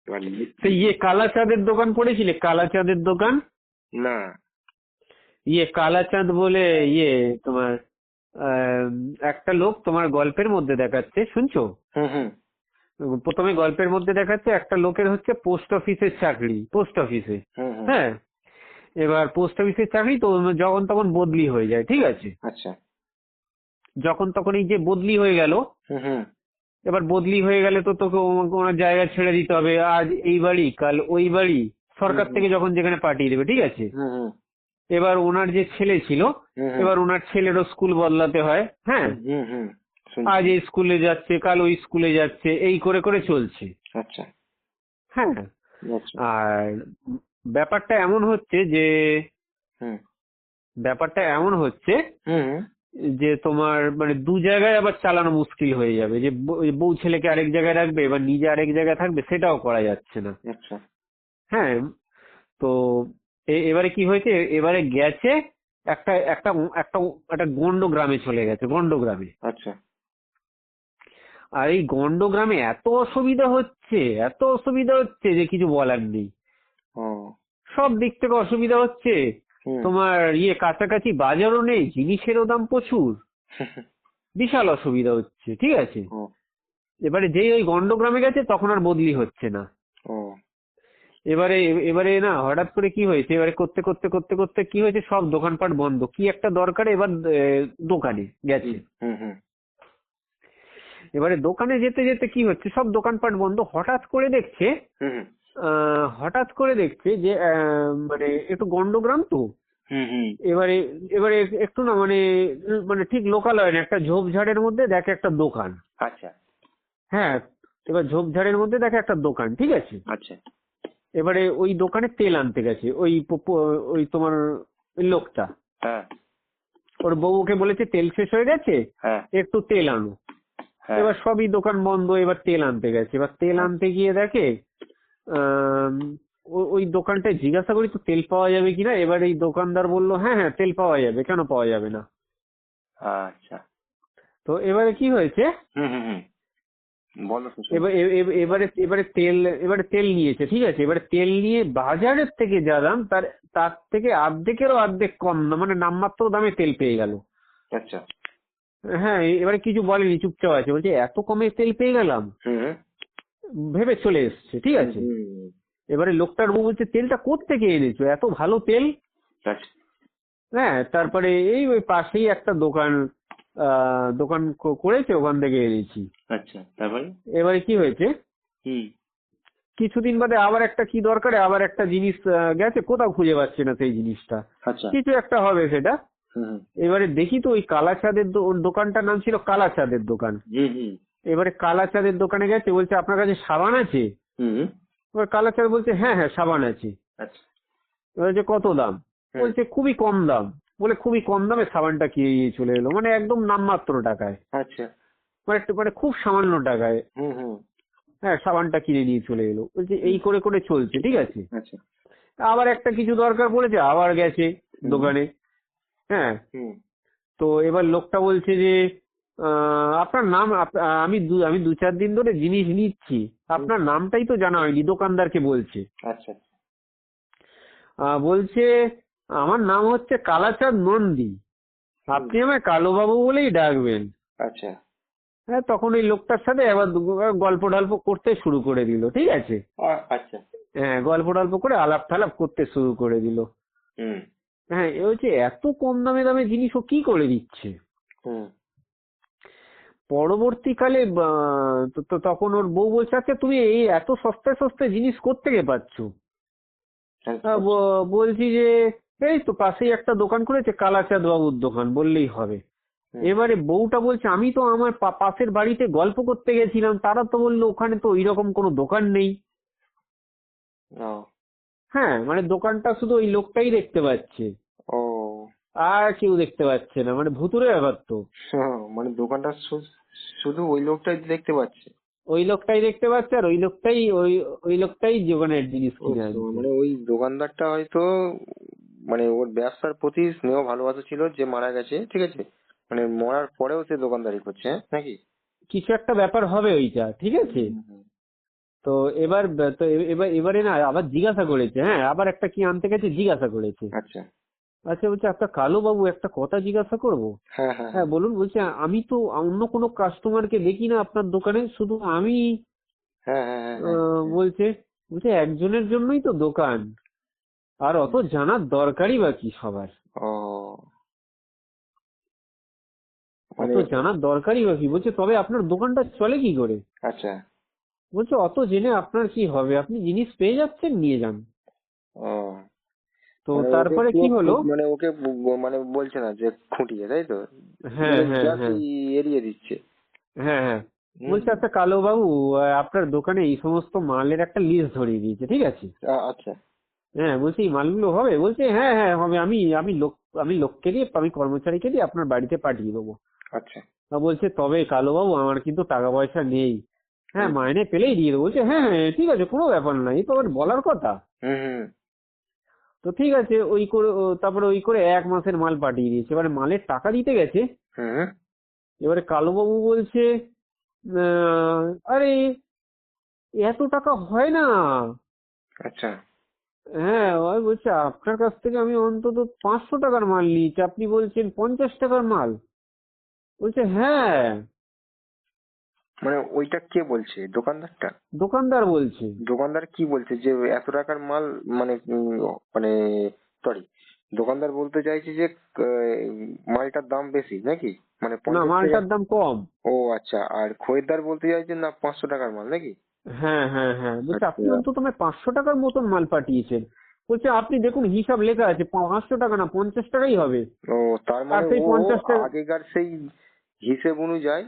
এবার তো কালা চাঁদের দোকান পড়েছিলে? কালা চাঁদের দোকান, না। কালা চাঁদ বলে তোমার আহ, একটা লোক তোমার গল্পের মধ্যে দেখাচ্ছে, শুনছো? হুম হুম প্রথমে গল্পের মধ্যে দেখাচ্ছে একটা লোকের হচ্ছে পোস্ট অফিসের চাকরি, পোস্ট অফিসে। হুম হুম হ্যাঁ, এবার পোস্ট অফিসের চাকরি তো যখন তখন বদলি হয়ে যায়, ঠিক আছে? আচ্ছা। যখন তখন এই যে বদলি হয়ে গেল, হুম হুম এবার বদলি হয়ে গেলে তো তোকে ওনার জায়গা ছেড়ে দিতে হবে, আজ এই বাড়ি কাল ওই বাড়ি, হুম সরকার থেকে যখন যেখানে পাঠিয়ে দেবে, ঠিক আছে? হুম হুম এবার ওনার যে ছেলে ছিল, হুম হুম এবার ওনার ছেলেরও স্কুল বদলাতে হয়। হ্যাঁ, হুম হুম শুনছি। আজ এই স্কুলে যাচ্ছে কাল ওই স্কুলে যাচ্ছে, এই করে করে চলছে। আচ্ছা হ্যাঁ, আচ্ছা। আর ব্যাপারটা এমন হচ্ছে যে হুম ব্যাপারটা এমন হচ্ছে হুম হুম যে তোমার মানে দু জায়গায় আবার চালানো মুশকিল হয়ে যাবে, যে বউ ছেলেকে আরেক জায়গায় রাখবে, এবার নিজে আরেক জায়গায় থাকবে, সেটাও করা যাচ্ছে না। আচ্ছা হ্যাঁ, তো এবারে কি হয়েছে, এবারে গেছে একটা একটা একটা একটা গন্ড গ্রামে চলে গেছে, গন্ড গ্রামে। আচ্ছা। আর এই গন্ড গ্রামে এত অসুবিধা হচ্ছে, এত অসুবিধা হচ্ছে যে কিছু বলার নেই। ও। সব দিক থেকে অসুবিধা হচ্ছে। হুম তোমার কাছাকাছি বাজারও নেই, জিনিসেরও দাম প্রচুর, বিশাল অসুবিধা হচ্ছে, ঠিক আছে? ও এবারে যেই ওই গন্ড গ্রামে গেছে তখন আর বদলি হচ্ছে না। ও। এবারে এবারে না হঠাৎ করে কি হয়েছে, এবারে করতে করতে করতে করতে কি হয়েছে, সব দোকানপাট বন্ধ, কি একটা দরকারে এবার দোকানে গেছে। হুম হুম হুম এবারে দোকানে যেতে যেতে কি হচ্ছে, সব দোকানপাট বন্ধ, হুম হঠাৎ করে দেখছে যে মানে একটু গন্ডগ্রাম তো, হুম হুম এবারে এবারে একটু না মানে মানে ঠিক লোকালয় না, একটা ঝোপঝাড়ের মধ্যে দেখে একটা দোকান। আচ্ছা হ্যাঁ, এবার ঝোপঝাড়ের মধ্যে দেখে একটা দোকান, ঠিক আছে? আচ্ছা। এবারে ওই দোকানে তেল আনতে গেছে ওই তোমার ওই লোকটা, হ্যাঁ ওর বউ ওকে বলেছে তেল শেষ হয়ে গেছে, হ্যাঁ একটু তেল আনো। হ্যাঁ। এবার সবই দোকান বন্ধ, এবার তেল আনতে গেছে, এবার তেল আনতে গিয়ে দেখে আম, ওই দোকানটায় জিজ্ঞাসা করি তো তেল পাওয়া যাবে কিনা, এবার এই দোকানদার বললো হ্যাঁ হ্যাঁ তেল পাওয়া যাবে, কেন পাওয়া যাবে না? আচ্ছা। তো এবারে কি হয়েছে, হুম হুম হুম বলো তো শুনি। এবার এবারে এবারে তেল নিয়েছে, ঠিক আছে? এবারে তেল নিয়ে বাজারের থেকে যা দাম, তার থেকে অর্ধেকেরও অর্ধেক কম না, মানে নামমাত্র দামে তেল পেয়ে গেল। আচ্ছা। হ্যাঁ, এবারে কিছু বলেনি, চুপচাপ আছে, বলছে এত কমে তেল পেয়ে গেলাম, হুম হুম ভেবে চলে এসছে, ঠিক হুম আছে? হুম। এবারে লোকটার বউ বলছে তেলটা কোত্থেকে এনেছো, এত ভালো তেল? আচ্ছা হ্যাঁ, তারপরে এই ওই পাশেই একটা দোকান দোকান করেছে, ওখান থেকে এনেছি। আচ্ছা। তারপরে? এবারে কি হয়েছে, হুম। কিছুদিন বাদে আবার একটা কি দরকারে আবার একটা জিনিস গেছে, কোথাও খুঁজে পাচ্ছে না সেই জিনিসটা, আচ্ছা। কিছু একটা হবে সেটা। হুম হুম এবারে দেখি তো ওই কালাচাঁদের ওর দোকানটার নাম ছিল কালাচাঁদের দোকান। হুম হুম এবারে কালাচাঁদের দোকানে গেছে, বলছে আপনার কাছে সাবান আছে? হুম। এবার কালাচাঁদ বলছে হ্যাঁ হ্যাঁ সাবান আছে। আচ্ছা। এবার যে কত দাম, হুম। বলছে খুবই কম দাম। বলে খুবই কম দামে সাবানটা কিনে নিয়ে চলে এলো, মানে একদম নামমাত্র টাকায়, আচ্ছা। মানে খুব সামান্য টাকায়। হুম হুম। হ্যাঁ, সাবানটা কিনে নিয়ে চলে এলো, বলছে হুম। এই করে করে চলছে, ঠিক আছে? আচ্ছা। আবার একটা কিছু দরকার পড়েছে, আবার গেছে হুম দোকানে। হ্যাঁ, হুম তো এবার লোকটা বলছে যে আপনার নাম আমি দু চার দিন ধরে জিনিস নিচ্ছি, হুম। আপনার নামটাই তো জানা হয়নি, দোকানদারকে বলছে। আচ্ছা বলছে আমার নাম হচ্ছে কালাচাঁদ নন্দী, হুম। আপনি আমায় কালোবাবু বলেই ডাকবেন। আচ্ছা হ্যাঁ, তখন ওই লোকটার সাথে আবার গল্প টল্প করতে শুরু করে দিল, ঠিক আছে? আচ্ছা। হ্যাঁ, গল্প টল্প করে আলাপ টালাপ করতে শুরু করে দিল। হুম হ্যাঁ, এ হচ্ছে এত কম দামে দামে জিনিস ও কি করে দিচ্ছে। হুম। পরবর্তীকালে তখন ওর বউ বলছে আচ্ছা তুমি এই এত সস্তায় সস্তায় জিনিস কোত্থেকে পাচ্ছ? আচ্ছা। বলছি যে এই তো পাশেই একটা দোকান করেছে, কালাচাঁদ বাবুর দোকান বললেই হবে। হুম। এবারে বউটা বলছে আমি তো আমার পাশের বাড়িতে গল্প করতে গেছিলাম, তারা তো বললো ওখানে তো ওইরকম কোনো দোকান নেই। ও হ্যাঁ, মানে দোকানটা শুধু ওই লোকটাই দেখতে পাচ্ছে, ও। আর কেউ দেখতে পাচ্ছে না, মানে ভুতুড়ে ব্যাপার তো। মানে দোকানটা শুধু ওই লোকটাই দেখতে পাচ্ছে। ওই লোকটাই দেখতে পাচ্ছে, আর ওই লোকটাই দোকানের জিনিস ও কিনে আনছে। মানে ওই দোকানদারটা হয়তো মানে ওর ব্যবসার প্রতি স্নেহ ভালোবাসা ছিল, যে মারা গেছে, ঠিক আছে, মানে মরার পরেও সে দোকানদারি করছে, হ্যাঁ নাকি? কিছু একটা ব্যাপার হবে ওইটা, ঠিক হুম আছে? হুম হুম। তো এবারে না আবার জিজ্ঞাসা করেছে, হ্যাঁ আবার একটা কি আনতে গেছে জিজ্ঞাসা করেছে। আচ্ছা। আচ্ছা বলছে একটা কালো বাবু একটা কথা জিজ্ঞাসা করবো। হ্যাঁ হ্যাঁ হ্যাঁ বলুন। বলছে আমি তো অন্য কোনো কাস্টমারকে দেখি না আপনার দোকানে, শুধু আমি হ্যাঁ হ্যাঁ হ্যাঁ হ্যাঁ হ্যাঁ। বলছে বলছে একজনের জন্যই তো দোকান, আর অত জানার দরকারই বা কি সবার, ও মানে অত জানার দরকারই বা কি। বলছে তবে আপনার দোকানটা চলে কি করে। আচ্ছা। বলছে অত জেনে আপনার কি হবে, আপনি জিনিস পেয়ে যাচ্ছেন নিয়ে যান। ও তো মানে ওকে তারপরে কি হলো। মানে ওকে মানে বলছে না যে খুঁটিয়ে, তাই তো? হ্যাঁ মানে হ্যাঁ জাস্ট হ্যাঁ এড়িয়ে দিচ্ছে। হ্যাঁ হ্যাঁ হুম বলছে আচ্ছা কালো বাবু, আপনার দোকানে এই সমস্ত মালের একটা লিস্ট ধরিয়ে দিয়েছে, ঠিক আছে। আচ্ছা হ্যাঁ বলছি এই মালগুলো হবে। বলছে হ্যাঁ হ্যাঁ হবে, আমি লোককে দিয়ে, আমি কর্মচারীকে দিয়ে আপনার বাড়িতে পাঠিয়ে দেবো। আচ্ছা। তা বলছে তবে কালো বাবু আমার কিন্তু টাকা পয়সা নেই, হ্যাঁ হুম মাইনে পেলেই দিয়ে দেবো। বলছে হ্যাঁ হ্যাঁ ঠিক আছে কোনো ব্যাপার না, এই তো আবার বলার কথা। হুম হুম তো ঠিক আছে ওই করে তারপরে ওই করে 1 মাসের মাল পাঠিয়ে দিয়েছে। এবারে মালের টাকা দিতে গেছে, হুম। এবারে কালোবাবু বলছে আহ, আরে এত টাকা হয় না। আচ্ছা হ্যাঁ ওই বলছে আপনার কাছ থেকে আমি অন্তত 500 টাকার মাল নিয়েছি, আপনি বলছেন 50 টাকার মাল। বলছে হ্যাঁ। মানে ওইটা কে বলছে, দোকানদারটা? দোকানদার বলছে। দোকানদার কি বলছে যে এত টাকার মাল? মানে মানে সরি, দোকানদার বলতে চাইছে যে মালটার দাম বেশি নাকি? মানে না 50 টাকা? মালটার দাম কম। ও আচ্ছা, আর খরিদ্দার বলতে চাইছে না 500 টাকার মাল নাকি? হ্যাঁ হ্যাঁ হ্যাঁ বলছে আপনি আচ্ছা। অন্তত আমায় 500 টাকার মতন মাল পাঠিয়েছেন। বলছে আপনি দেখুন হিসাব লেখা আছে 500 টাকা না 50 টাকাই হবে। ও তার আর মানে সেই ও 50 টাকা। আগেকার সেই হিসেব অনুযায়ী,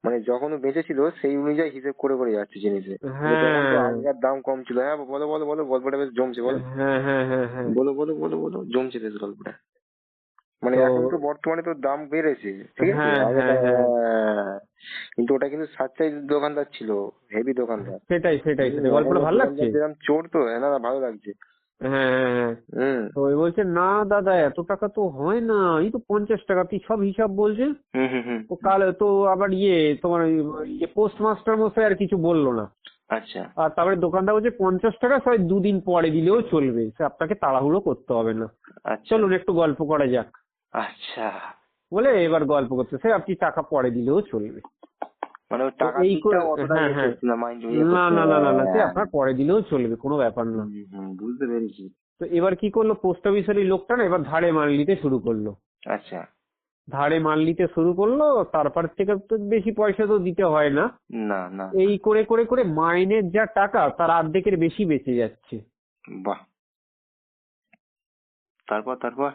মানে যখন ও বেঁচেছিল সেই অনুযায়ী হিসেব করে করে যাচ্ছে জিনিসে, যে তখন তো হ্যাঁ আগেকার দাম কম ছিল। হ্যাঁ বলো বলো বলো, গল্পটা বেশ জমছে, বলো। হ্যাঁ হ্যাঁ হ্যাঁ হ্যাঁ বলো বলো বলো বলো, জমছে বেশ গল্পটা। মানে তো এখন তো বর্তমানে তো দাম বেড়েছে, ঠিক আছে, হ্যাঁ আগে হ্যাঁ হ্যাঁ কিন্তু ওটা কিন্তু সাচ্চাই দোকানদার ছিল, হেভি দোকানদার। সেটাই সেটাই সেটাই গল্পটা এখনকার ভালো লাগছে। দোকানদার যেরকম চোর তো, না না ভালো লাগছে। হ্যাঁ হ্যাঁ হ্যাঁ হুম তো ওই বলছে না দাদা এত টাকা তো হয় না, এই তো 50 টাকা, আপনি সব হিসাব বলছে। হুম হুম হুম। তো কাল তো আবার তোমার পোস্ট মাস্টার মশাই আর কিছু বললো না। আচ্ছা আর তারপরে দোকানদার বলছে 50 টাকা সবাই 2 দিন পরে দিলেও চলবে, সে আপনাকে তাড়াহুড়ো করতে হবে না, আচ্ছা চলুন একটু গল্প করা যাক। আচ্ছা। বলে এবার গল্প করতে সে আপনি টাকা পরে দিলেও চলবে। মানে ওই তো টাকার এই দিকটা করে অতটা হ্যাঁ ইয়ে হ্যাঁ করছি না, মাইন্ড না করছে না না। না না না সে আপনার পরে দিলেও চলবে কোনো ব্যাপার না। বুঝতে পেরেছি। তো এবার কি করলো পোস্ট অফিসের এই লোকটা না এবার ধারে মাল নিতে শুরু করলো। আচ্ছা। ধারে মাল নিতে শুরু করলো, তারপর থেকে তো বেশি পয়সা তো দিতে হয় না। না না। এই করে করে করে মাইনের যা টাকা তার অর্ধেকের বেশি বেঁচে যাচ্ছে। বাহ। তারপর তারপর?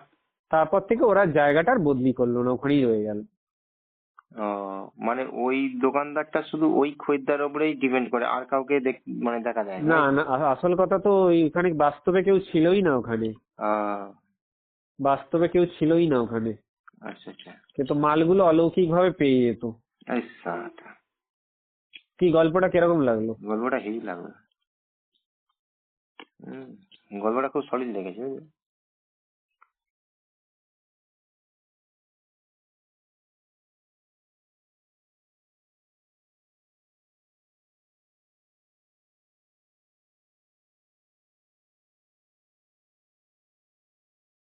তারপর থেকে ওরা জায়গাটার বদলি করলো না, ওখানেই রয়ে গেল। ও মানে ওই দোকানদারটা শুধু ওই খরিদ্দার উপরেই ডিপেন্ড করে, আর কাউকে মানে দেখা যায় না না নাকি? না আসল কথা তো এখানে বাস্তবে কেউ ছিলই না ওখানে, আহ, বাস্তবে কেউ ছিলই না ওখানে, আচ্ছা আচ্ছা। কিন্তু মালগুলো অলৌকিক ভাবে পেয়ে যেত। এই সাটা, কি গল্পটা কিরকম লাগলো। গল্পটা হেভি লাগলো। হম, গল্পটা খুব সলিড লেগেছে বুঝলি?